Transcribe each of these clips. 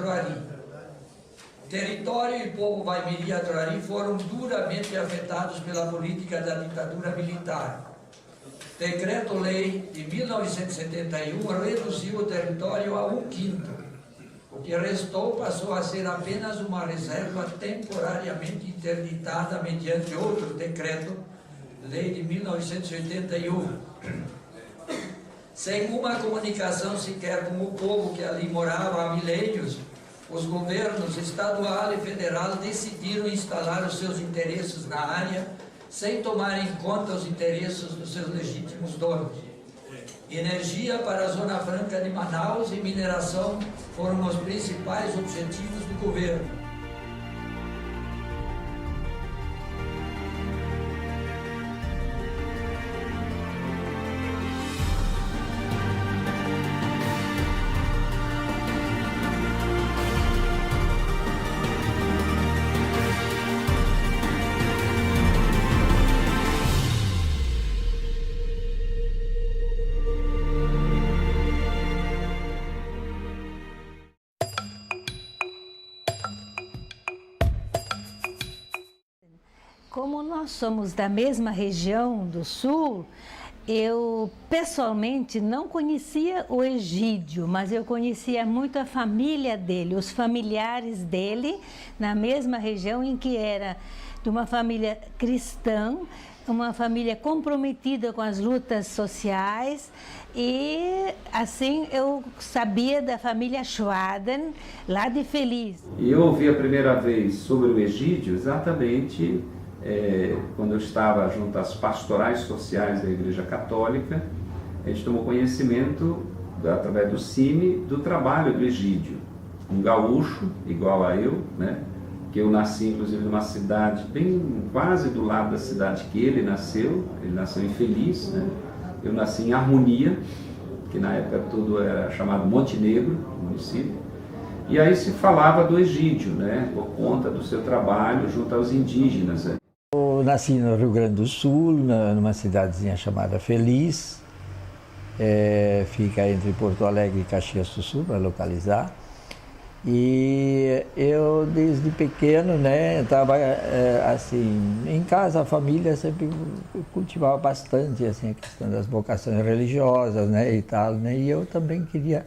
Troari. Território e povo Waimiri-Troari foram duramente afetados pela política da ditadura militar. Decreto-lei de 1971 reduziu o território a 1/5. O que restou passou a ser apenas uma reserva temporariamente interditada mediante outro decreto, lei de 1981. Sem uma comunicação sequer com o povo que ali morava há milênios, os governos estadual e federal decidiram instalar os seus interesses na área sem tomar em conta os interesses dos seus legítimos donos. Energia para a Zona Franca de Manaus e mineração foram os principais objetivos do governo. Como nós somos da mesma região do Sul, eu pessoalmente não conhecia o Egídio, mas eu conhecia muito a família dele, os familiares dele, na mesma região em que era de uma família cristã, uma família comprometida com as lutas sociais, e assim eu sabia da família Schwaden, lá de Feliz. E eu ouvi a primeira vez sobre o Egídio exatamente quando eu estava junto às pastorais sociais da Igreja Católica. A gente tomou conhecimento, através do CIMI, do trabalho do Egídio, um gaúcho, igual a eu, né? Que eu nasci, inclusive, numa cidade bem quase do lado da cidade que ele nasceu em Feliz, né? Eu nasci em Harmonia, que na época tudo era chamado Montenegro, município, e aí se falava do Egídio, né? Por conta do seu trabalho junto aos indígenas. Eu nasci no Rio Grande do Sul, numa cidadezinha chamada Feliz, fica entre Porto Alegre e Caxias do Sul, para localizar. E eu, desde pequeno, né, estava assim, em casa, a família sempre cultivava bastante assim, a questão das vocações religiosas, né, e tal, né, e eu também queria,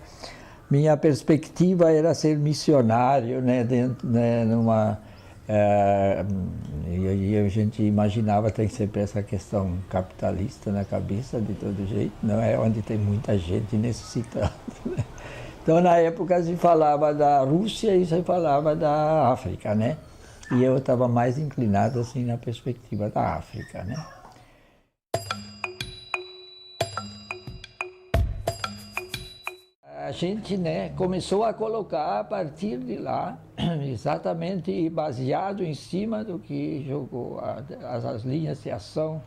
minha perspectiva era ser missionário, né, dentro, né, e a gente imaginava, tem sempre essa questão capitalista na cabeça de todo jeito, não é, onde tem muita gente necessitando, né? Então, na época, se falava da Rússia e se falava da África, né? E eu estava mais inclinado, assim, na perspectiva da África, né? A gente, né, começou a colocar a partir de lá, exatamente baseado em cima do que jogou as linhas de ação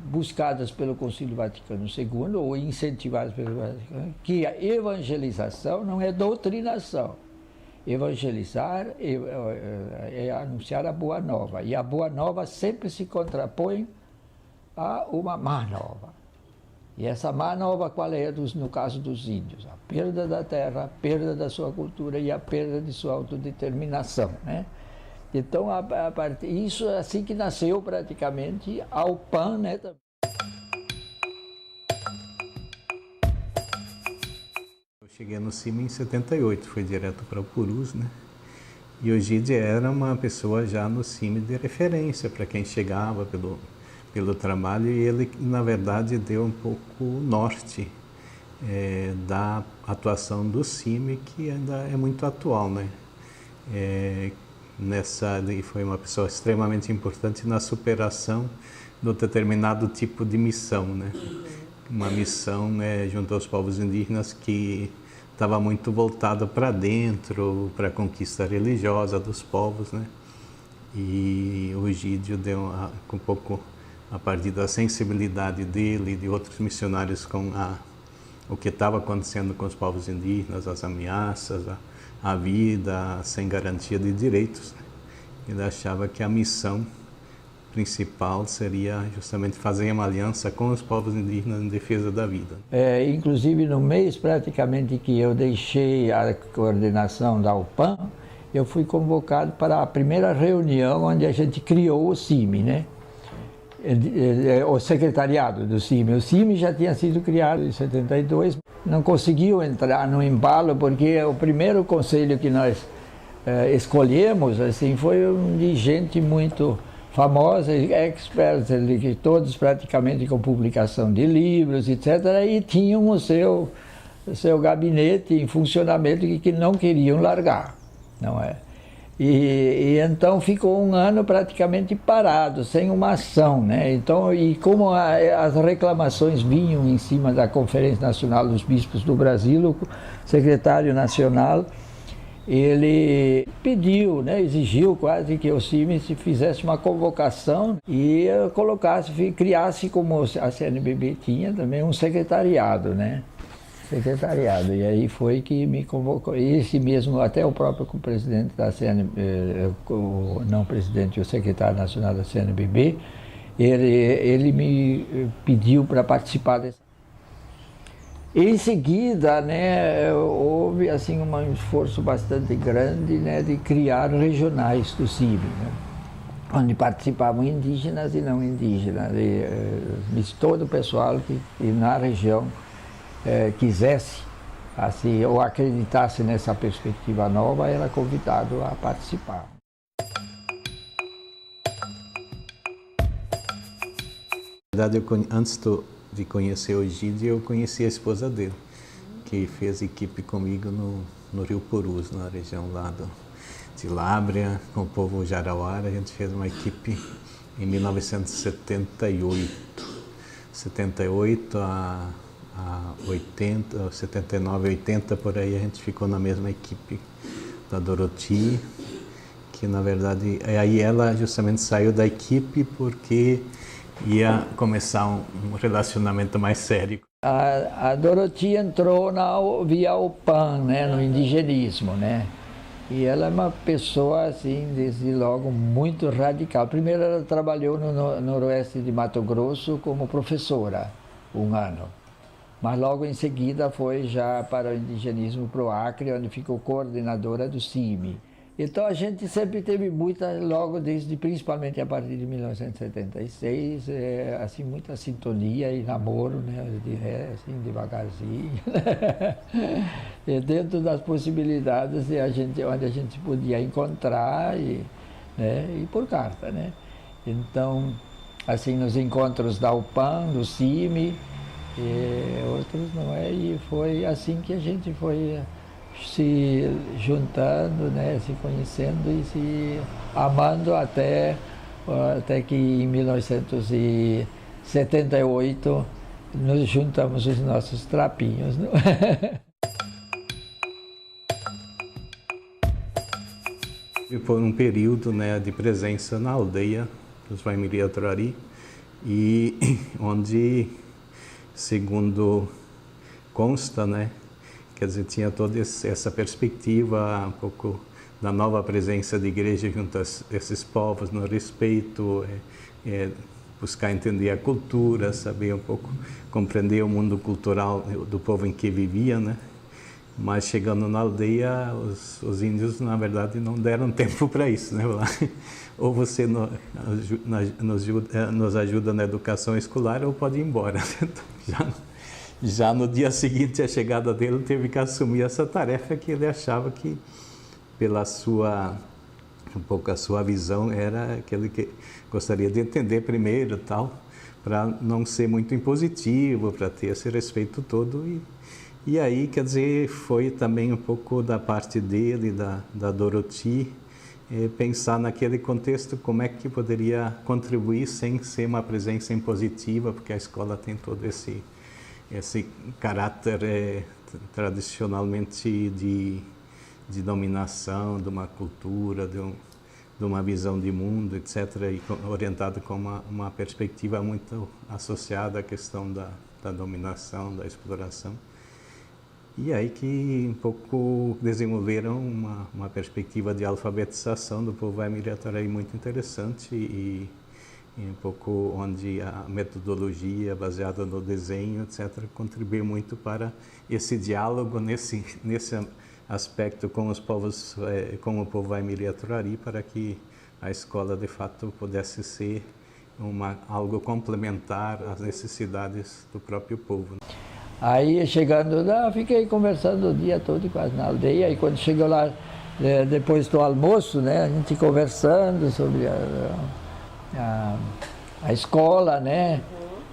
buscadas pelo Concílio Vaticano II, ou incentivadas pelo Vaticano, que a evangelização não é doutrinação. Evangelizar é anunciar a boa nova, e a boa nova sempre se contrapõe a uma má nova. E essa má nova qual é, no caso dos índios? A perda da terra, a perda da sua cultura e a perda de sua autodeterminação, né? Então, isso é assim que nasceu praticamente ao PAN, né? Eu cheguei no CIMI em 78, fui direto para o Purus, né? E o Egídio era uma pessoa já no CIMI de referência para quem chegava pelo trabalho, e ele, na verdade, deu um pouco o norte da atuação do CIMI, que ainda é muito atual, né? E foi uma pessoa extremamente importante na superação de um determinado tipo de missão, né? Uma missão junto aos povos indígenas que estava muito voltada para dentro, para a conquista religiosa dos povos, né? E o Egídio deu um pouco, a partir da sensibilidade dele e de outros missionários com o que estava acontecendo com os povos indígenas, as ameaças, a vida sem garantia de direitos, né? Ele achava que a missão principal seria justamente fazer uma aliança com os povos indígenas em defesa da vida. Inclusive, no mês praticamente que eu deixei a coordenação da UPAM, eu fui convocado para a primeira reunião onde a gente criou o CIMI, né? O secretariado do CIMI. O CIMI já tinha sido criado em 72, não conseguiu entrar no embalo porque o primeiro conselho que nós escolhemos assim, foi de gente muito famosa, experts, todos praticamente com publicação de livros, etc. E tinham o seu gabinete em funcionamento que não queriam largar, não é? E então ficou um ano praticamente parado, sem uma ação, né? Então, e como as reclamações vinham em cima da Conferência Nacional dos Bispos do Brasil, o secretário nacional, ele pediu, né, exigiu quase que o CIMI se fizesse uma convocação e criasse, como a CNBB tinha também, um secretariado, né? Secretariado. E aí foi que me convocou. Esse mesmo, até o próprio presidente da CNBB, não presidente, o secretário nacional da CNBB, ele me pediu para participar dessa. Em seguida, né, houve assim, um esforço bastante grande, né, de criar regionais do CIMI, né, onde participavam indígenas e não indígenas. Todo o pessoal que na região quisesse assim, ou acreditasse nessa perspectiva nova, era convidado a participar. Na verdade, antes de conhecer o Egídio, eu conheci a esposa dele, que fez equipe comigo no Rio Purus, na região lá de Lábrea, com o povo Jarauara. A gente fez uma equipe em 1978. 78 a 80, 79, 80, por aí, a gente ficou na mesma equipe da Doroti, que na verdade, aí ela justamente saiu da equipe porque ia começar um relacionamento mais sério. A Doroti entrou via UPAM, né, no indigenismo, né? E ela é uma pessoa, assim, desde logo, muito radical. Primeiro ela trabalhou no noroeste de Mato Grosso como professora, um ano. Mas logo em seguida foi já para o indigenismo para o Acre, onde ficou coordenadora do CIMI. Então a gente sempre teve principalmente a partir de 1976, assim, muita sintonia e namoro, né, assim, devagarzinho, e dentro das possibilidades onde a gente podia encontrar né, e por carta, né. Então, assim, nos encontros da UPAM, do CIMI, e outros, não é? E foi assim que a gente foi se juntando, né, se conhecendo e se amando até que em 1978 nos juntamos os nossos trapinhos. Não? Foi um período, né, de presença na aldeia dos Waimiri-Atorari, e onde, segundo consta, né, quer dizer, tinha toda essa perspectiva um pouco da nova presença de igreja junto a esses povos, no respeito, buscar entender a cultura, saber um pouco, compreender o mundo cultural do povo em que vivia, né? Mas chegando na aldeia, os índios, na verdade, não deram tempo para isso, né? Ou você nos ajuda na educação escolar, ou pode ir embora. Já no dia seguinte, a chegada dele, teve que assumir essa tarefa que ele achava que, pela um pouco a sua visão, era aquele que gostaria de entender primeiro, tal, para não ser muito impositivo, para ter esse respeito todo. E aí, quer dizer, foi também um pouco da parte dele, da Doroti, pensar naquele contexto como é que poderia contribuir sem ser uma presença impositiva, porque a escola tem todo esse caráter tradicionalmente de dominação de uma cultura, de uma visão de mundo, etc., e orientado com uma perspectiva muito associada à questão da dominação, da exploração. E aí que um pouco desenvolveram uma perspectiva de alfabetização do povo Waimiri-Atorari muito interessante, e e um pouco onde a metodologia baseada no desenho, etc., contribuiu muito para esse diálogo nesse aspecto com os povos, com o povo Aimiri-Aturari, para que a escola de fato pudesse ser algo complementar às necessidades do próprio povo. Aí chegando lá, fiquei conversando o dia todo quase na aldeia, e quando chegou lá, depois do almoço, né, a gente conversando sobre a escola, né,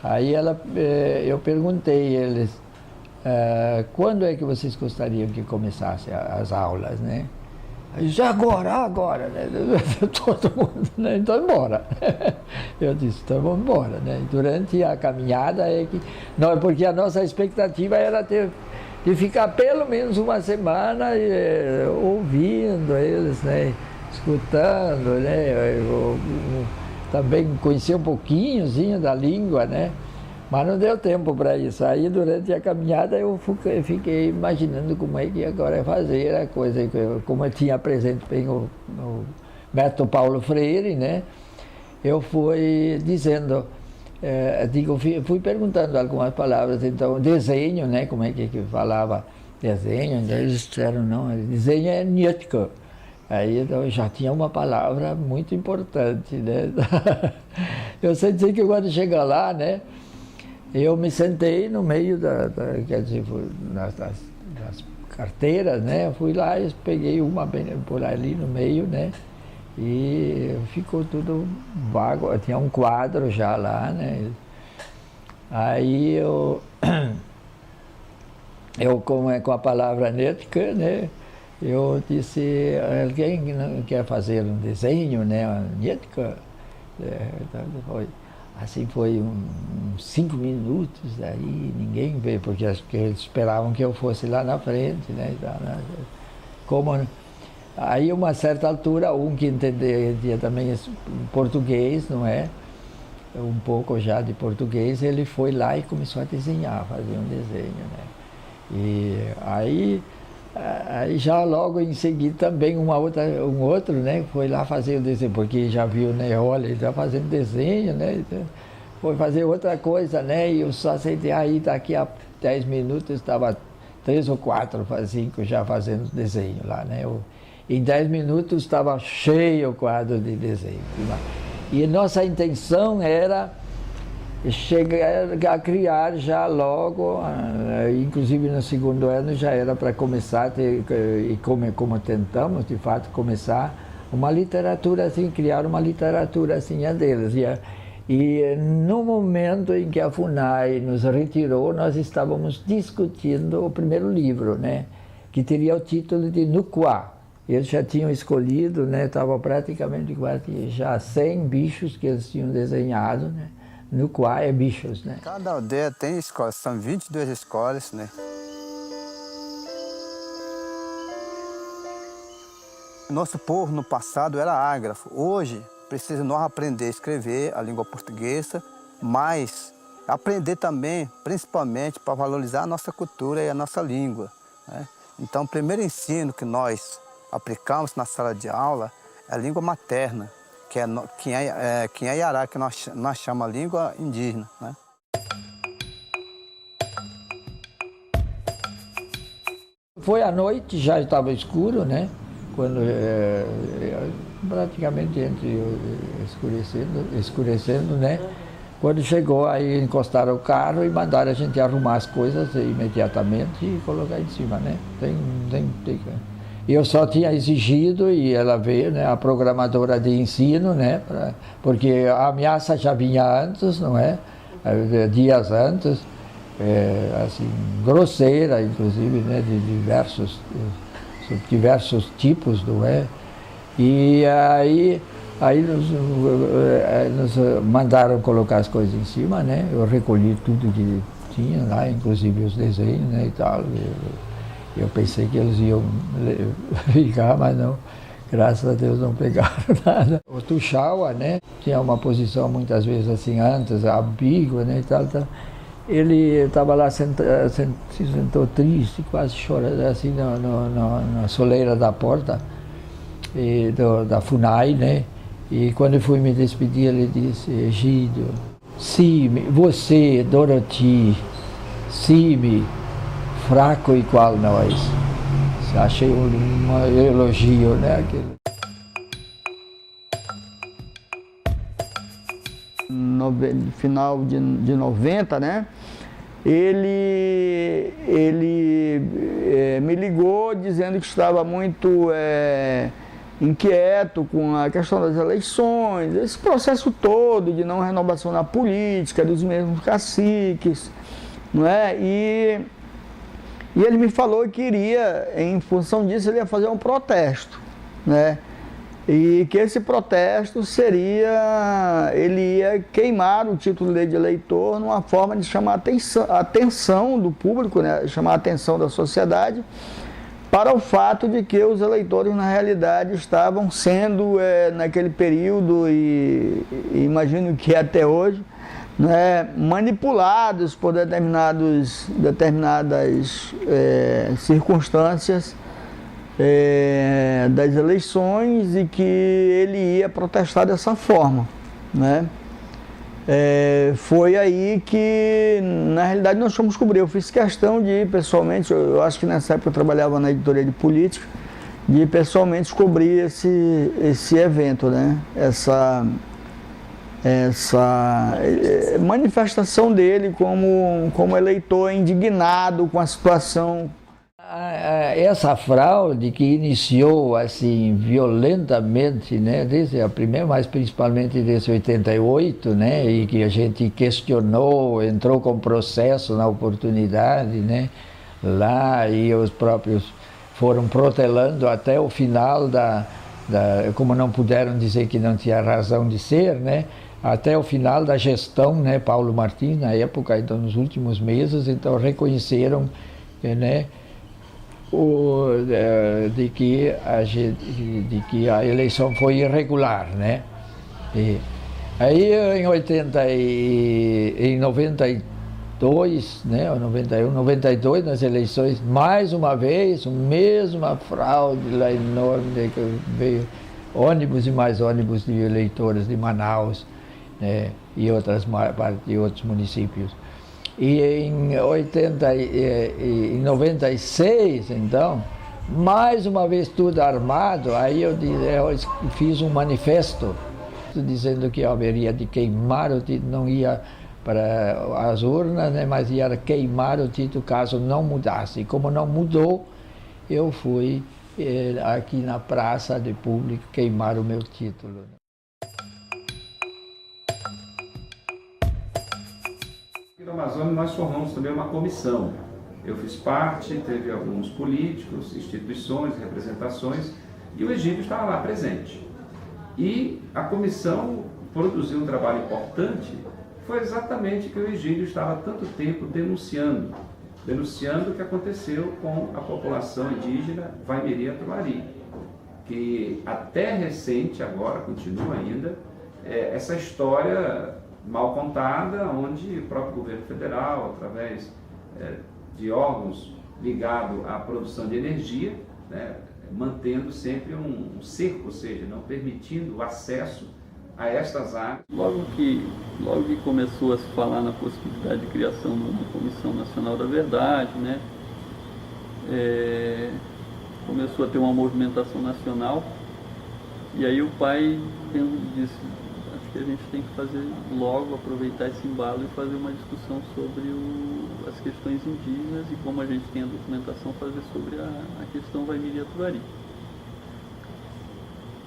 aí eu perguntei a eles, quando é que vocês gostariam que começassem as aulas, né? Aí disse, agora, né? Todo mundo, né? Então embora. Eu disse, então vamos embora, né? Durante a caminhada porque a nossa expectativa era de ficar pelo menos uma semana ouvindo eles, né? Escutando, né? Também conhecer um pouquinhozinho da língua, né? Mas não deu tempo para isso. Aí, durante a caminhada, eu fiquei imaginando como é que agora ia fazer a coisa. Como eu tinha presente bem o método Paulo Freire, né? Eu fui dizendo, fui perguntando algumas palavras. Então, desenho, né? Como é que falava desenho? Então, eles disseram, não, desenho é Nietzsche. Aí então, eu já tinha uma palavra muito importante, né? Eu sei dizer que quando chega lá, né? Eu me sentei no meio quer dizer, das carteiras, né? Fui lá e peguei uma por ali no meio, né? E ficou tudo vago. Tinha um quadro já lá, né? Aí eu com a palavra Nietzsche, né? Eu disse, alguém quer fazer um desenho, né? Nietzsche? Assim foi uns 5 minutos, aí ninguém veio, porque eles esperavam que eu fosse lá na frente, né? Aí, a uma certa altura, que entendia também português, não é? Um pouco já de português, ele foi lá e começou a desenhar, fazer um desenho, né? E aí já logo em seguida também um outro, né, foi lá fazer o desenho, porque já viu, né, olha, ele está fazendo desenho, né, foi fazer outra coisa, né, e eu só aceitei, aí daqui a 10 minutos estava 3 ou 4, 5 já fazendo desenho lá, né, em 10 minutos estava cheio o quadro de desenho. E nossa intenção era chegar a criar já logo, inclusive no segundo ano já era para começar, e como tentamos de fato começar uma literatura assim, criar uma literatura assim a deles. E no momento em que a FUNAI nos retirou, nós estávamos discutindo o primeiro livro, né, que teria o título de Nukuá. Eles já tinham escolhido, né, estava praticamente quase já 100 bichos que eles tinham desenhado, né. Nukuá é bichos, né? Cada aldeia tem escolas, são 22 escolas, né? Nosso povo no passado era ágrafo. Hoje precisa nós aprender a escrever a língua portuguesa, mas aprender também, principalmente, para valorizar a nossa cultura e a nossa língua, né? Então, o primeiro ensino que nós aplicamos na sala de aula é a língua materna, que é Yará, que nós chamamos a língua indígena, né? Foi à noite, já estava escuro, né? Quando praticamente escurecendo, né? Quando chegou, aí encostaram o carro e mandaram a gente arrumar as coisas imediatamente e colocar em cima, né? E eu só tinha exigido, e ela veio, né, a programadora de ensino, né, porque a ameaça já vinha antes, não é? Dias antes, assim, grosseira, inclusive, né, de diversos tipos, não é? E aí nos mandaram colocar as coisas em cima, né? Eu recolhi tudo que tinha lá, inclusive os desenhos, né, e tal. Eu pensei que eles iam ficar, mas não, graças a Deus não pegaram nada. O Tuxaua, né, tinha uma posição muitas vezes assim antes, ambígua, né, e tal. Ele estava lá, se sentou triste, quase chorando, assim, na soleira da porta da FUNAI, né, E quando eu fui me despedir, ele disse: Egídio, se você, Dorothy, se fraco igual nós. Achei um elogio, né? No final de 90, né? Ele me ligou dizendo que estava muito inquieto com a questão das eleições, esse processo todo de não renovação na política, dos mesmos caciques, não é? E ele me falou que iria, em função disso, ele ia fazer um protesto, né? E que esse protesto seria, ele ia queimar o título de eleitor numa forma de chamar a atenção do público, né? Chamar a atenção da sociedade para o fato de que os eleitores, na realidade, estavam sendo, naquele período, e imagino que até hoje, né, manipulados por determinadas circunstâncias das eleições, e que ele ia protestar dessa forma, né? Foi aí que, na realidade, nós fomos cobrir. Eu fiz questão de ir pessoalmente, eu acho que nessa época eu trabalhava na editoria de política, de ir pessoalmente cobrir esse evento, né? Essa manifestação dele como eleitor indignado com a situação. Essa fraude que iniciou assim violentamente, né, desde a primeira, mas principalmente desde 88, né, e que a gente questionou, entrou com processo na oportunidade, né, lá, e os próprios foram protelando até o final como não puderam dizer que não tinha razão de ser, né, até o final da gestão, né, Paulo Martins, na época, então nos últimos meses, então reconheceram, né, de que a eleição foi irregular, né? E aí em 92, né, 91, 92, nas eleições, mais uma vez, a mesma fraude lá enorme, que veio ônibus e mais ônibus de eleitores de Manaus, né, e outros municípios. E em 96, então, mais uma vez tudo armado, aí eu fiz um manifesto dizendo que haveria de queimar o título, não ia para as urnas, né, mas ia queimar o título caso não mudasse. E como não mudou, eu fui aqui na praça de público queimar o meu título. No Amazonas nós formamos também uma comissão. Eu fiz parte, teve alguns políticos, instituições, representações, e o Egídio estava lá presente. E a comissão produziu um trabalho importante, foi exatamente que o Egídio estava há tanto tempo denunciando o que aconteceu com a população indígena Vaimiria-Truari, que até recente, agora continua ainda, essa história mal contada, onde o próprio governo federal, através de órgãos ligados à produção de energia, né, mantendo sempre um cerco, ou seja, não permitindo o acesso a estas áreas. Logo que começou a se falar na possibilidade de criação de uma Comissão Nacional da Verdade, né, começou a ter uma movimentação nacional, e aí o pai disse: que a gente tem que fazer logo, aproveitar esse embalo e fazer uma discussão sobre as questões indígenas, e como a gente tem a documentação, fazer sobre a questão Vaimiria-Truari.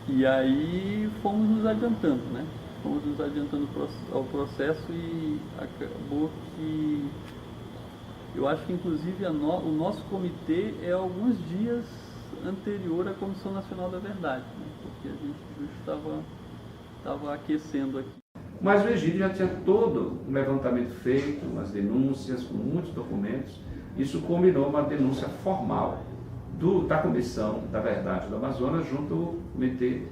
E aí fomos nos adiantando, né? Fomos nos adiantando ao processo, e acabou que eu acho que inclusive o nosso comitê é alguns dias anterior à Comissão Nacional da Verdade, né? Porque a gente estava aquecendo aqui. Mas o Egídio já tinha todo um levantamento feito, umas denúncias, com muitos documentos. Isso culminou uma denúncia formal da Comissão da Verdade do Amazonas junto ao Comitê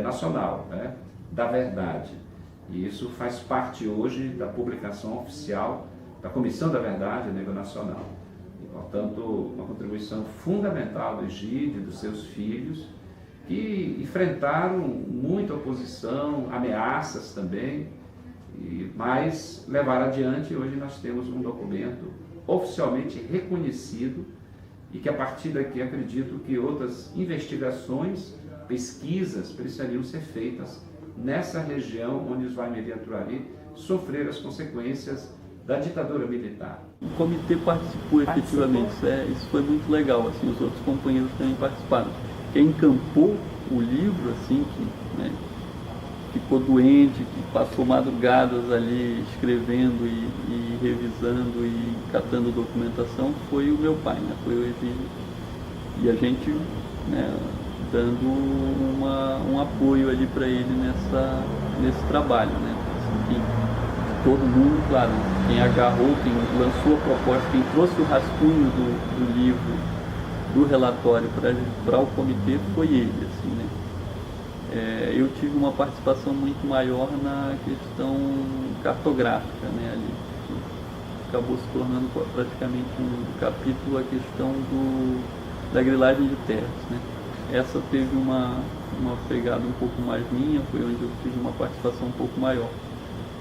Nacional, né, da Verdade. E isso faz parte hoje da publicação oficial da Comissão da Verdade a nível nacional. E, portanto, uma contribuição fundamental do Egídio e dos seus filhos, que enfrentaram muita oposição, ameaças também, mas levaram adiante. Hoje nós temos um documento oficialmente reconhecido e que a partir daqui acredito que outras investigações, pesquisas precisariam ser feitas nessa região onde os Waimea-Turari sofreram as consequências da ditadura militar. O comitê participou efetivamente, isso foi muito legal, assim, os outros companheiros também participaram. Quem encampou o livro, assim, que, né, ficou doente, que passou madrugadas ali escrevendo e revisando e catando documentação, foi o meu pai, né, foi o Egídio. E a gente, né, dando um apoio ali para ele nesse trabalho, né, assim, todo mundo, claro, quem agarrou, quem lançou a proposta, quem trouxe o rascunho do livro, do relatório para o comitê foi ele, assim, né. Eu tive uma participação muito maior na questão cartográfica, né, ali, que acabou se tornando praticamente um capítulo a questão da grilagem de terras, né. Essa teve uma pegada um pouco mais minha, foi onde eu tive uma participação um pouco maior.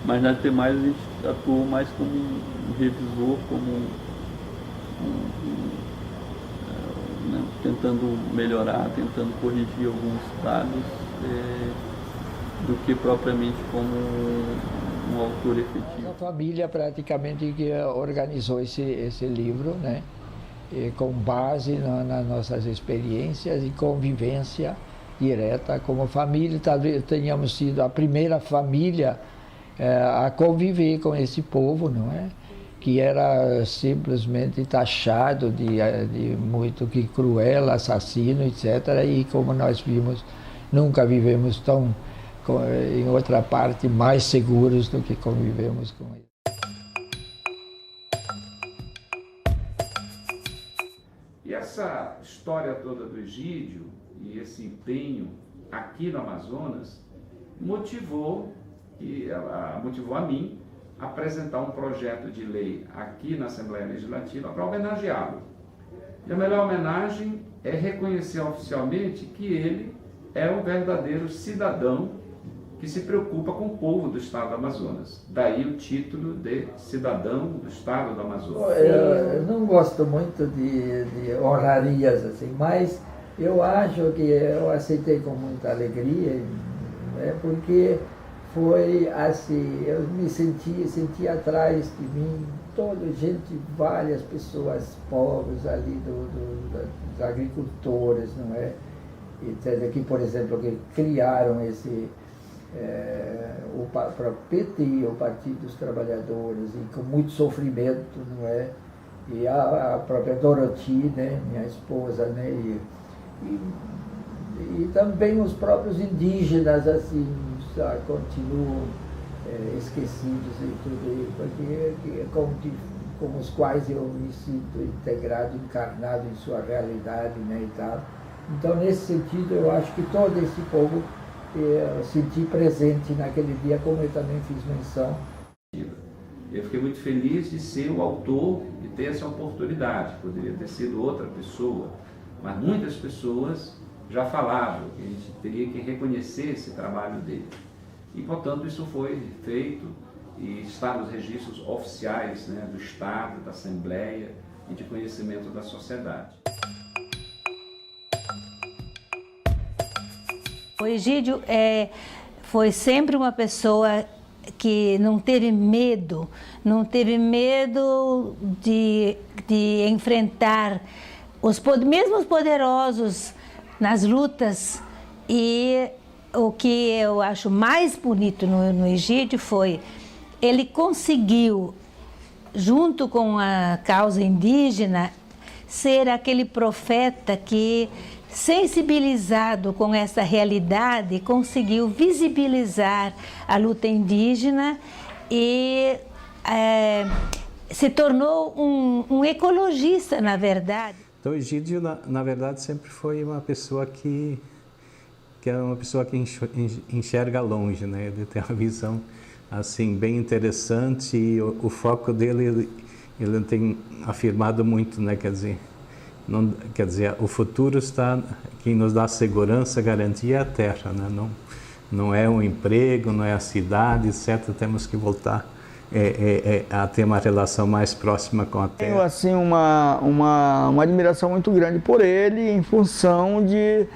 Mas nas demais a gente atuou mais como um revisor, como né, tentando melhorar, tentando corrigir alguns dados, do que propriamente como um autor efetivo. A família praticamente que organizou esse livro, né, com base nas nossas experiências e convivência direta. Como família, talvez tenhamos sido a primeira família a conviver com esse povo, não é? Que era simplesmente taxado de muito que cruel, assassino, etc. E como nós vimos, nunca vivemos tão, em outra parte, mais seguros do que convivemos com ele. E essa história toda do Egídio e esse empenho aqui no Amazonas motivou a mim a apresentar um projeto de lei aqui na Assembleia Legislativa para homenageá-lo. E a melhor homenagem é reconhecer oficialmente que ele é um verdadeiro cidadão que se preocupa com o povo do estado do Amazonas. Daí o título de cidadão do estado do Amazonas. Eu não gosto muito de honrarias assim, mas eu acho que eu aceitei com muita alegria, porque foi assim, eu me senti atrás de mim, várias pessoas pobres ali, dos agricultores, não é? Etc., que, por exemplo, que criaram o PT, o Partido dos Trabalhadores, e com muito sofrimento, não é? E a própria Doroti, né, minha esposa, né? E também os próprios indígenas, assim, continuam esquecidos e tudo, porque com os quais eu me sinto integrado, encarnado em sua realidade, né, e tal. Então, nesse sentido, eu acho que todo esse povo eu senti presente naquele dia, como eu também fiz menção. Eu fiquei muito feliz de ser o autor, de ter essa oportunidade. Poderia ter sido outra pessoa, mas muitas pessoas já falavam que a gente teria que reconhecer esse trabalho dele. E, portanto, isso foi feito e está nos registros oficiais, né, do Estado, da Assembleia e de conhecimento da sociedade. O Egídio foi sempre uma pessoa que não teve medo de enfrentar mesmo os poderosos nas lutas. E o que eu acho mais bonito no Egídio foi ele conseguiu, junto com a causa indígena, ser aquele profeta que, sensibilizado com essa realidade, conseguiu visibilizar a luta indígena e se tornou um ecologista, na verdade. Então, o Egídio, na verdade, sempre foi uma pessoa que é uma pessoa que enxerga longe, né? Ele tem uma visão assim bem interessante e o foco dele ele tem afirmado muito, né? Quer dizer, não, quer dizer, o futuro está, quem nos dá segurança, garantia é a terra, né? Não é um emprego, não é a cidade, etc. Temos que voltar a ter uma relação mais próxima com a terra. Tenho assim uma admiração muito grande por ele, em função de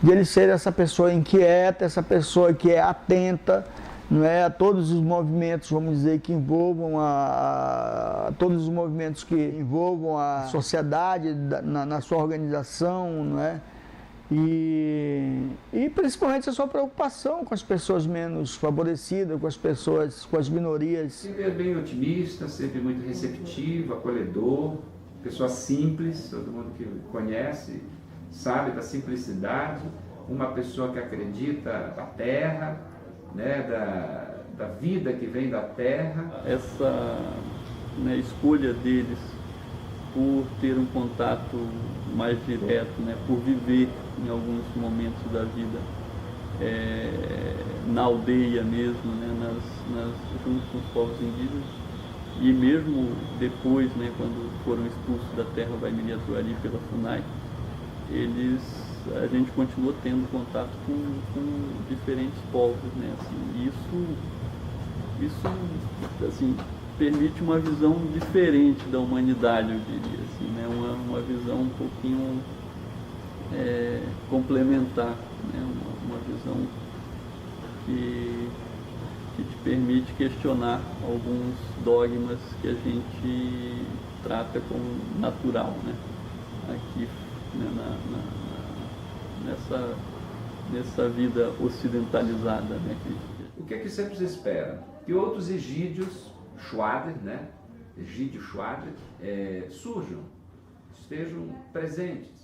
ele ser essa pessoa inquieta, essa pessoa que é atenta, não é, a todos os movimentos, vamos dizer, que envolvam todos os movimentos que envolvam a sociedade na sua organização, não é? E principalmente a sua preocupação com as pessoas menos favorecidas, com as pessoas, com as minorias. Sempre é bem otimista, sempre muito receptivo, acolhedor, pessoa simples, todo mundo que conhece sabe da simplicidade, uma pessoa que acredita na terra, né, da vida que vem da terra. Essa, né, escolha deles por ter um contato mais direto, né, por viver em alguns momentos da vida na aldeia mesmo, né, junto com os povos indígenas, e mesmo depois, né, quando foram expulsos da terra Waimiri-Atuari pela FUNAI, a gente continuou tendo contato com diferentes povos, né, assim, isso assim, permite uma visão diferente da humanidade, eu diria, assim, né, uma visão um pouquinho complementar, né, uma visão que te permite questionar alguns dogmas que a gente trata como natural, né, aqui, né, nessa vida ocidentalizada, né, O que é que sempre se espera? Que outros egídios, Schwader, né, Egídio Schwader, surjam, estejam presentes.